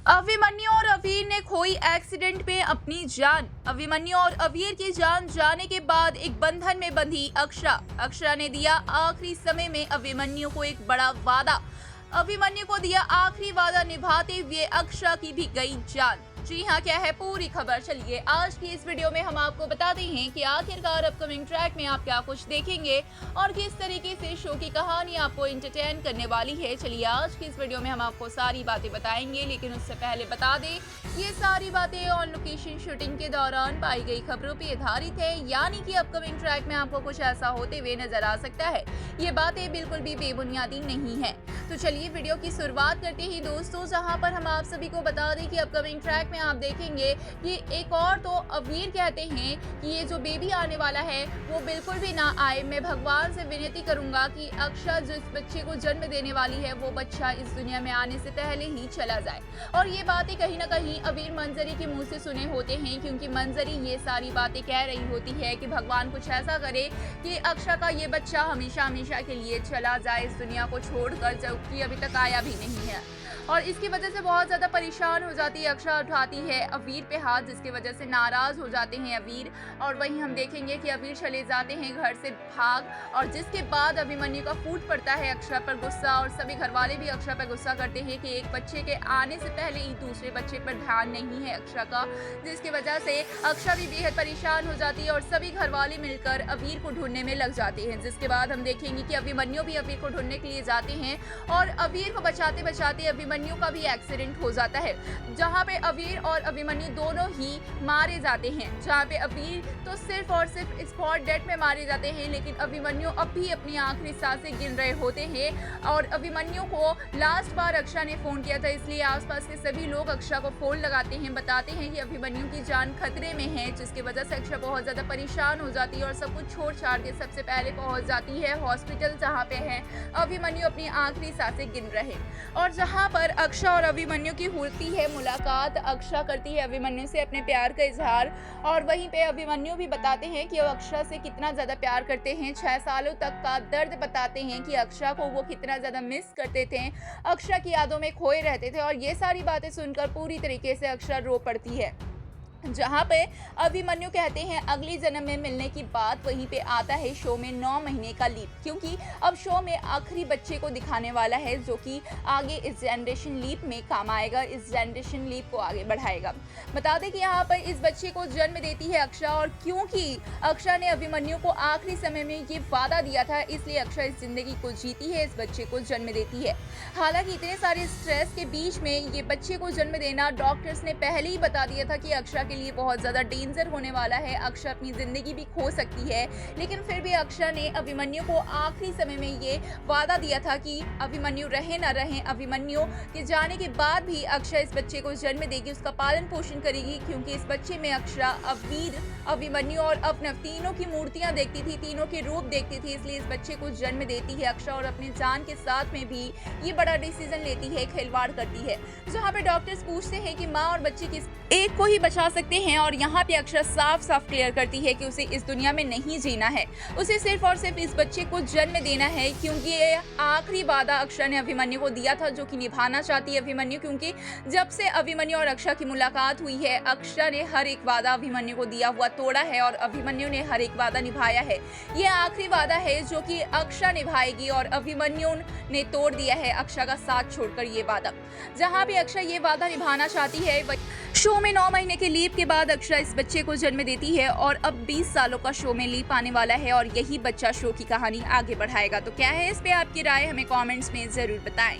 अभिमन्यु और अवीर ने खोई एक्सीडेंट में अपनी जान। अभिमन्यु और अवीर की जान जाने के बाद एक बंधन में बंधी अक्षरा ने दिया आखिरी समय में अभिमन्यु को एक बड़ा वादा। अभिमन्यु को दिया आखिरी वादा निभाते हुए अक्षरा की भी गई जान। जी हाँ, क्या है पूरी खबर, चलिए आज की इस वीडियो में हम आपको बताते हैं कि आखिरकार अपकमिंग ट्रैक में आप क्या कुछ देखेंगे और किस तरीके से शो की कहानी आपको एंटरटेन करने वाली है। चलिए आज की इस वीडियो में हम आपको सारी बातें बताएंगे, लेकिन उससे पहले बता दें ये सारी बातें ऑन लोकेशन शूटिंग के दौरान पाई गई खबरों पर आधारित है, यानी कि अपकमिंग ट्रैक में आपको कुछ ऐसा होते हुए नजर आ सकता है। ये बातें बिल्कुल भी बेबुनियादी नहीं है। तो चलिए वीडियो की शुरुआत करते ही दोस्तों, जहां पर हम आप सभी को बता दें कि अपकमिंग ट्रैक में आप देखेंगे कि एक और तो अवीर कहते हैं कि ये जो बेबी आने वाला है वो बिल्कुल भी ना आए। मैं भगवान से विनती करूंगा कि अक्षरा जिस बच्चे को जन्म देने वाली है वो बच्चा इस दुनिया में आने से पहले ही चला जाए। और ये बातें कहीं ना कहीं अवीर मंजरी के मुंह से सुने होते हैं, क्योंकि मंजरी ये सारी बातें कह रही होती है कि भगवान कुछ ऐसा करे कि अक्षरा का ये बच्चा हमेशा हमेशा के लिए चला जाए इस दुनिया को छोड़कर, जबकि अभी तक आया भी नहीं है। और इसकी वजह से बहुत ज़्यादा परेशान हो जाती है अक्षरा, उठाती है अवीर पे हाथ, जिसकी वजह से नाराज़ हो जाते हैं अवीर। और वहीं हम देखेंगे कि अवीर चले जाते हैं घर से भाग, और जिसके बाद अभिमन्यु का फूट पड़ता है अक्षरा पर गुस्सा, और सभी घर वाले भी अक्षरा पर गुस्सा करते हैं कि एक बच्चे के आने से पहले ही दूसरे बच्चे पर ध्यान नहीं है अक्षरा का, जिसकी वजह से अक्षरा भी बेहद परेशान हो जाती है और सभी घर वाले मिलकर अवीर को ढूंढने में लग जाते हैं। जिसके बाद हम देखेंगे कि अभिमन्यु भी अवीर को ढूंढने के लिए जाते हैं, और अवीर को बचाते बचाते अभिमन्यु का भी एक्सीडेंट हो जाता है, जहां पे अवीर और अभिमन्यु दोनों ही मारे जाते हैं। जहां पे अवीर तो सिर्फ और सिर्फ स्पॉट डेथ में मारे जाते हैं, लेकिन अभिमन्यु अब भी अपनी आखिरी सांसें गिन रहे होते हैं। और अभिमन्यु को लास्ट बार अक्षरा ने फोन किया था, इसलिए आसपास के सभी लोग अक्षरा को फोन लगाते हैं, बताते हैं कि अभिमन्यु की जान खतरे में है, जिसकी वजह से अक्षरा बहुत ज्यादा परेशान हो जाती है और सब कुछ छोड़ छाड़ के सबसे पहले पहुंच जाती है हॉस्पिटल, जहाँ पे है अभिमन्यु अपनी आखिरी सांसें गिन रहे। और जहाँ पर अक्षरा और अभिमन्यु की होती है मुलाकात, अक्षरा करती है अभिमन्यु से अपने प्यार का इजहार, और वहीं पे अभिमन्यु भी बताते हैं कि वो अक्षरा से कितना ज्यादा प्यार करते हैं। 6 सालों तक का दर्द बताते हैं कि अक्षरा को वो कितना ज्यादा मिस करते थे, अक्षरा की यादों में खोए रहते थे। और ये सारी बातें सुनकर पूरी तरीके से अक्षरा रो पड़ती है। जहाँ पे अभिमन्यु कहते हैं अगले जन्म में मिलने की बात, वहीं पे आता है शो में 9 महीने का लीप, क्योंकि अब शो में आखिरी बच्चे को दिखाने वाला है, जो कि आगे इस जनरेशन लीप में काम आएगा, इस जनरेशन लीप को आगे बढ़ाएगा। बता दें कि यहाँ पर इस बच्चे को जन्म देती है अक्षरा, और क्योंकि अक्षरा ने अभिमन्यु को आखिरी समय में ये वादा दिया था, इसलिए अक्षरा इस जिंदगी को जीती है, इस बच्चे को जन्म देती है। हालांकि इतने सारे स्ट्रेस के बीच में ये बच्चे को जन्म देना डॉक्टर्स ने पहले ही बता दिया था कि अक्षरा के लिए बहुत ज्यादा डेंजर होने वाला है, अक्षरा अपनी जिंदगी भी खो सकती है। लेकिन फिर भी अक्षरा ने अभिमन्यु को आखिरी समय में ये वादा दिया था कि अभिमन्यु रहे ना रहे, अभिमन्यु के जाने के बाद भी अक्षरा इस बच्चे को जन्म देगी, उसका पालन पोषण करेगी, क्योंकि इस बच्चे में अक्षरा, अवीर, अभिमन्यु और अवनव तीनों की मूर्तियां देखती थी, तीनों के रूप देखती थी, इसलिए इस बच्चे को जन्म देती है अक्षरा। और अपनी जान के साथ में भी ये बड़ा डिसीजन लेती है, खिलवाड़ करती है। जहाँ पे डॉक्टर्स पूछते हैं कि माँ और बच्चे किस एक को ही बचा सकते हैं, और यहाँ पे अक्षरा साफ साफ क्लियर करती है कि उसे इस दुनिया में नहीं जीना है, उसे सिर्फ और सिर्फ इस बच्चे को जन्म देना है, क्योंकि ये आखिरी वादा अक्षरा ने अभिमन्यु को दिया था, जो कि निभाना चाहती है अभिमन्यु। क्योंकि जब से अभिमन्यु और अक्षरा की मुलाकात हुई है, अक्षरा ने हर एक वादा अभिमन्यु को दिया हुआ तोड़ा है, और अभिमन्यु ने हर एक वादा निभाया है। ये आखिरी वादा है जो कि अक्षरा निभाएगी, और अभिमन्यु ने तोड़ दिया है अक्षरा का साथ छोड़कर ये वादा। जहाँ भी अक्षरा ये वादा निभाना चाहती है, शो में 9 महीने के लीप के बाद अक्षरा इस बच्चे को जन्म देती है, और अब 20 सालों का शो में लीप आने वाला है, और यही बच्चा शो की कहानी आगे बढ़ाएगा। तो क्या है इस पे आपकी राय, हमें कमेंट्स में जरूर बताएं।